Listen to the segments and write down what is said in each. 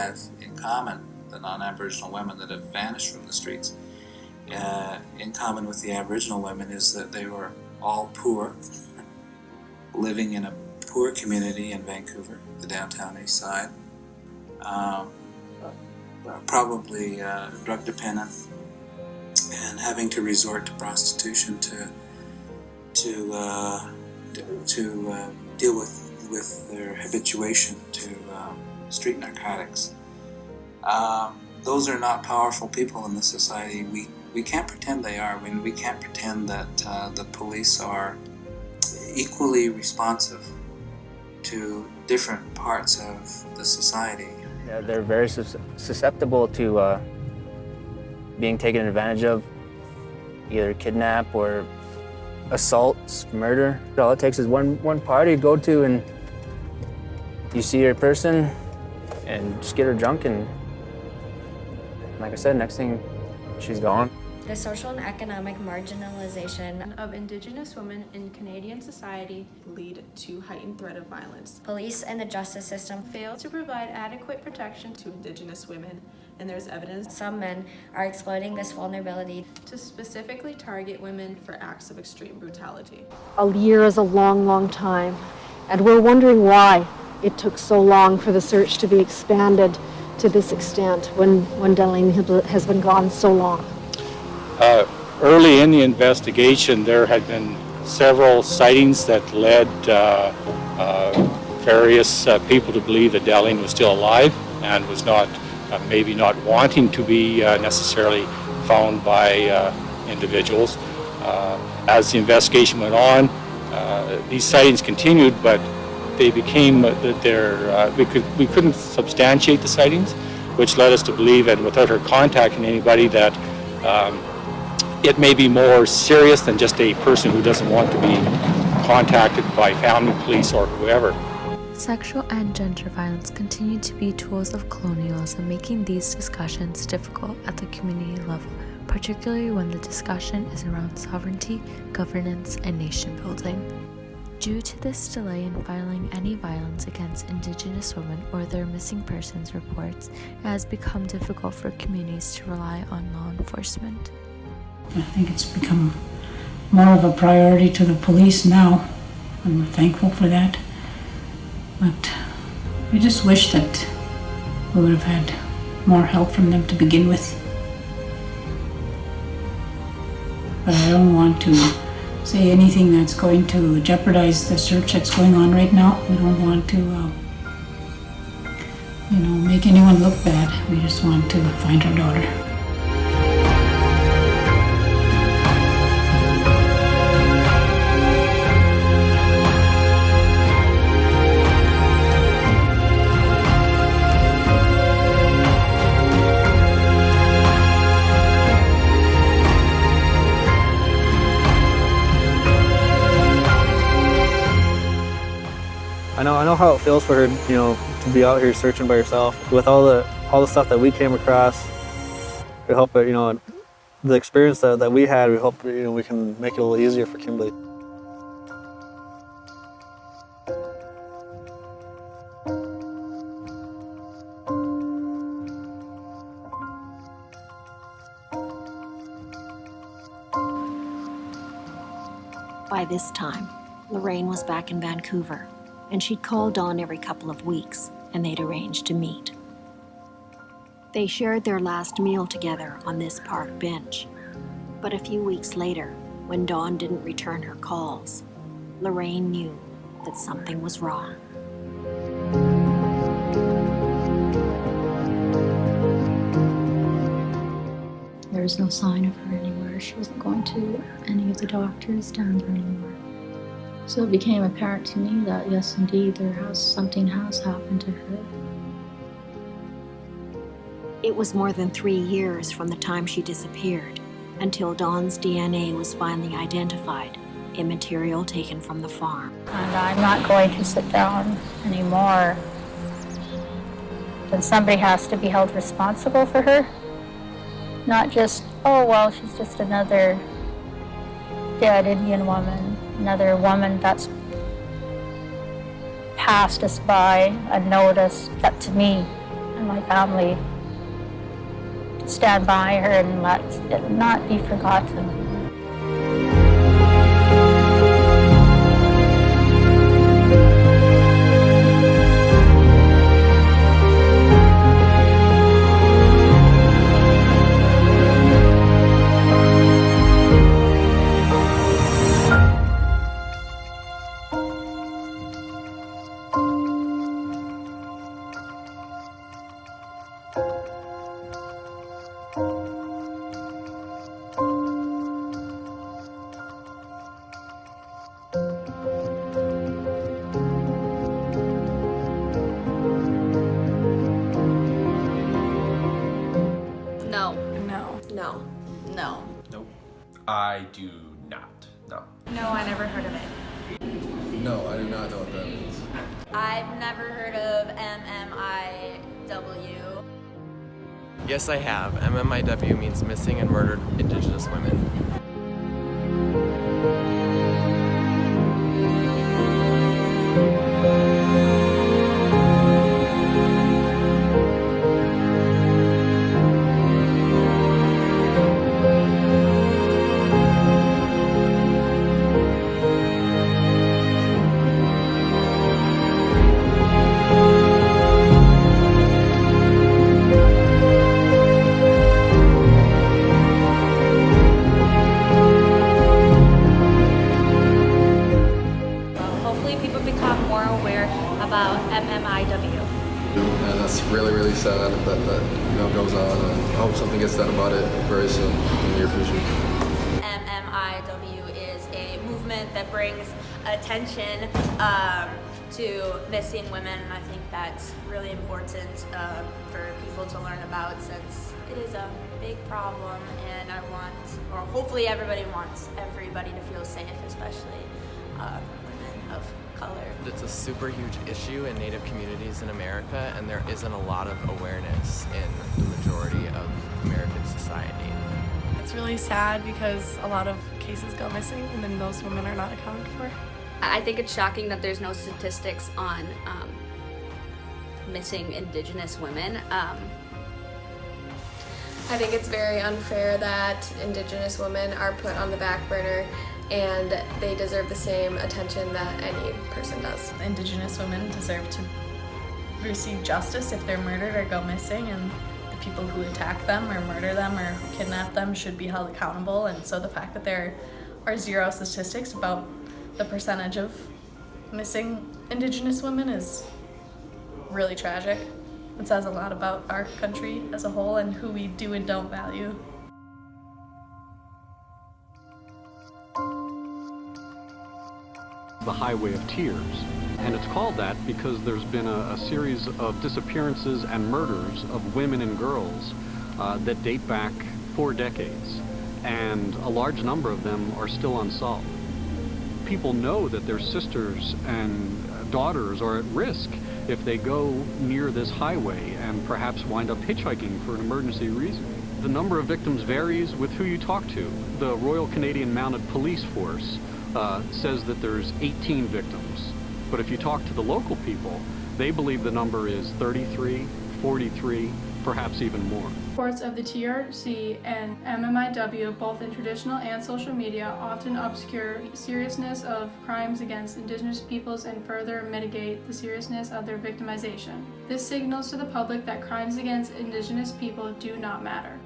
have in common, the non-Aboriginal women that have vanished from the streets, in common with the Aboriginal women, is that they were all poor, living in a poor community in Vancouver, the downtown east side, probably drug dependent, and having to resort to prostitution to deal with their habituation to street narcotics. Those are not powerful people in the society. We can't pretend they are. We can't pretend that the police are equally responsive to different parts of the society. Yeah, they're very susceptible to being taken advantage of, either kidnap or assaults, murder. All it takes is one party to go to, and you see your person and just get her drunk, and like I said, next thing she's gone. The social and economic marginalization of Indigenous women in Canadian society lead to heightened threat of violence. Police and the justice system fail to provide adequate protection to Indigenous women, and there's evidence some men are exploiting this vulnerability to specifically target women for acts of extreme brutality. A year is a long, long time, and we're wondering why it took so long for the search to be expanded to this extent when Delaney has been gone so long. Early in the investigation, there had been several sightings that led various people to believe that Delaney was still alive and was not, maybe not wanting to be necessarily found by individuals. As the investigation went on, these sightings continued, but they became we couldn't substantiate the sightings, which led us to believe that without her contacting anybody, that it may be more serious than just a person who doesn't want to be contacted by family, police, or whoever. Sexual and gender violence continue to be tools of colonialism, making these discussions difficult at the community level, particularly when the discussion is around sovereignty, governance, and nation building. Due to this delay in filing any violence against Indigenous women or their missing persons reports, it has become difficult for communities to rely on law enforcement. I think it's become more of a priority to the police now, and we're thankful for that. But I just wish that we would have had more help from them to begin with. But I don't want to say anything that's going to jeopardize the search that's going on right now. We don't want to, make anyone look bad. We just want to find our daughter. I know how it feels for her, to be out here searching by herself. With all the stuff that we came across, we hope that, the experience that we had, we hope, we can make it a little easier for Kimberly. By this time, Lorraine was back in Vancouver, and she'd called Dawn every couple of weeks, and they'd arranged to meet. They shared their last meal together on this park bench. But a few weeks later, when Dawn didn't return her calls, Lorraine knew that something was wrong. There was no sign of her anywhere. She wasn't going to any of the doctors down there anymore. So it became apparent to me that yes, indeed, something has happened to her. It was more than 3 years from the time she disappeared until Dawn's DNA was finally identified in material taken from the farm. And I'm not going to sit down anymore. Then somebody has to be held responsible for her. Not just, oh, well, she's just another dead Indian woman, another woman that's passed us by unnoticed. Up to me. and my family stand by her and let it not be forgotten. No. No. No. No. Nope. I do not. No. No, I never heard of it. No, I do not know what that means. I've never heard of MMIW. Yes, I have. MMIW means Missing and Murdered Indigenous Women. Hopefully people become more aware about MMIW. And that's really, really sad that goes on, and I hope something gets done about it very soon in the near future. MMIW is a movement that brings attention to missing women, and I think that's really important for people to learn about, since it is a big problem, and hopefully everybody wants everybody to feel safe, especially women of color. It's a super huge issue in Native communities in America, and there isn't a lot of awareness in the majority of American society. It's really sad because a lot of cases go missing and then those women are not accounted for. I think it's shocking that there's no statistics on missing Indigenous women. I think it's very unfair that Indigenous women are put on the back burner, and they deserve the same attention that any person does. Indigenous women deserve to receive justice if they're murdered or go missing, and the people who attack them or murder them or kidnap them should be held accountable. And so the fact that there are zero statistics about the percentage of missing Indigenous women is really tragic. It says a lot about our country as a whole and who we do and don't value. The Highway of Tears, and it's called that because there's been a series of disappearances and murders of women and girls that date back 4 decades, and a large number of them are still unsolved. People know that their sisters and daughters are at risk if they go near this highway and perhaps wind up hitchhiking for an emergency reason. The number of victims varies with who you talk to. The Royal Canadian Mounted Police Force says that there's 18 victims. But if you talk to the local people, they believe the number is 33, 43, perhaps even more. Reports of the TRC and MMIW, both in traditional and social media, often obscure the seriousness of crimes against Indigenous peoples and further mitigate the seriousness of their victimization. This signals to the public that crimes against Indigenous people do not matter.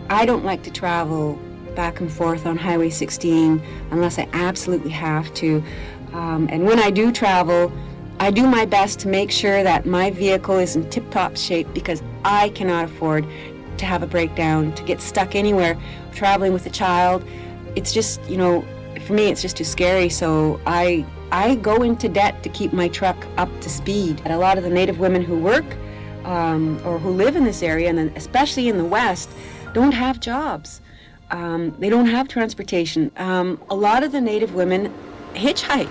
I don't like to travel back and forth on Highway 16 unless I absolutely have to. And when I do travel, I do my best to make sure that my vehicle is in tip-top shape, because I cannot afford to have a breakdown, to get stuck anywhere. Traveling with a child, it's just, for me it's just too scary, so I go into debt to keep my truck up to speed. And a lot of the Native women who work or who live in this area, and especially in the West, don't have jobs. They don't have transportation. A lot of the Native women hitchhike.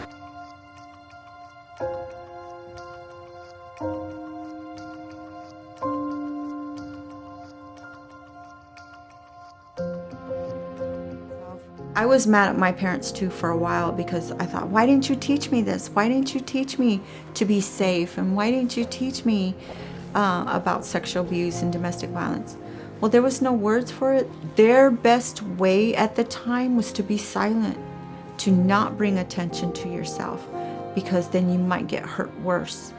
I was mad at my parents too for a while because I thought, why didn't you teach me this? Why didn't you teach me to be safe? And why didn't you teach me about sexual abuse and domestic violence? Well, there was no words for it. Their best way at the time was to be silent, to not bring attention to yourself, because then you might get hurt worse.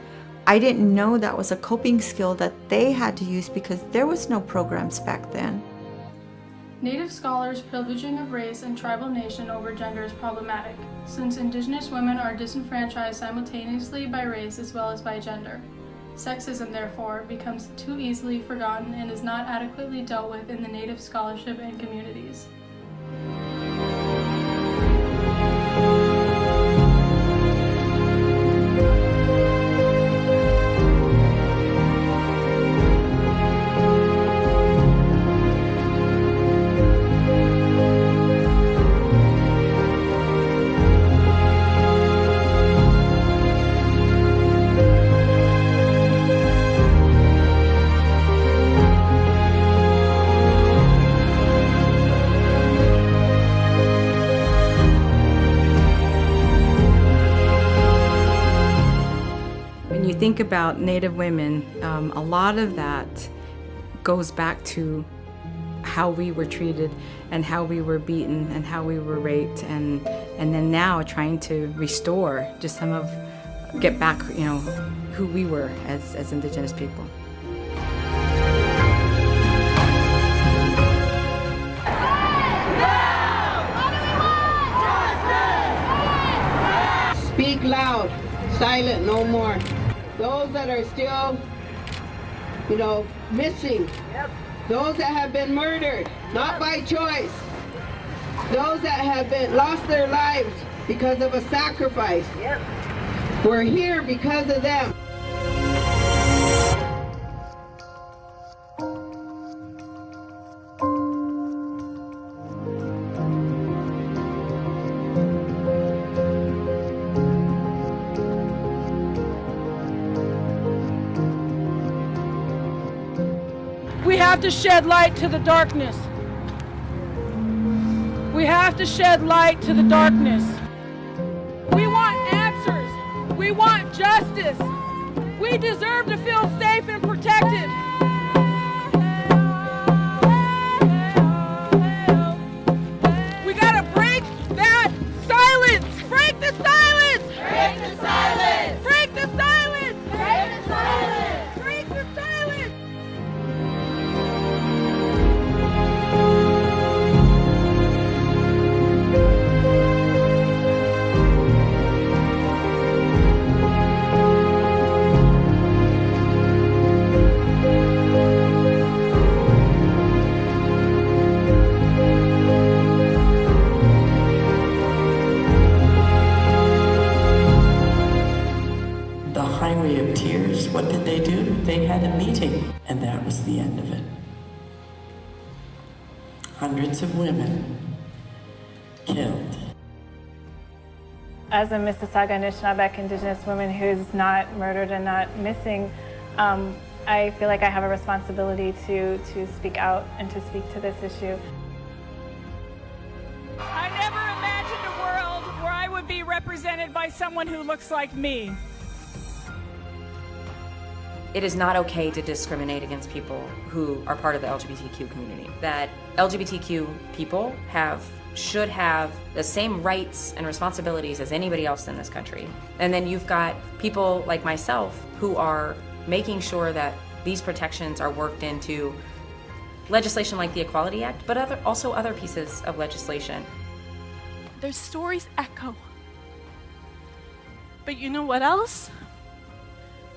I didn't know that was a coping skill that they had to use because there was no programs back then. Native scholars' privileging of race and tribal nation over gender is problematic, since Indigenous women are disenfranchised simultaneously by race as well as by gender. Sexism, therefore, becomes too easily forgotten and is not adequately dealt with in the Native scholarship and communities. Think about Native women, a lot of that goes back to how we were treated and how we were beaten and how we were raped, and then now trying to restore just get back, who we were as Indigenous people. Speak loud, silent no more. Those that are still, missing. Yep. Those that have been murdered, not by choice. Those that have lost their lives because of a sacrifice. Yep. We're here because of them. We have to shed light to the darkness. We have to shed light to the darkness. We want answers. We want justice. We deserve to feel safe and protected. We gotta break that silence. Break the silence. Break the silence. Break the silence. Break the silence. Break the silence. Highway of Tears, what did they do? They had a meeting, and that was the end of it. Hundreds of women killed. As a Mississauga Anishinaabeg Indigenous woman who's not murdered and not missing, I feel like I have a responsibility to speak out and to speak to this issue. I never imagined a world where I would be represented by someone who looks like me. It is not okay to discriminate against people who are part of the LGBTQ community. That LGBTQ people should have the same rights and responsibilities as anybody else in this country. And then you've got people like myself who are making sure that these protections are worked into legislation like the Equality Act, but also other pieces of legislation. Their stories echo. But you know what else?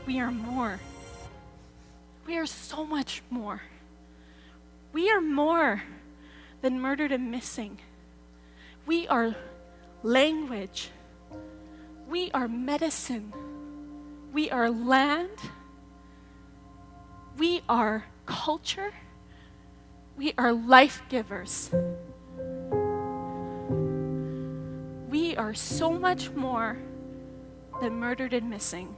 We are more. We are so much more. We are more than murdered and missing. We are language. We are medicine. We are land. We are culture. We are life givers. We are so much more than murdered and missing.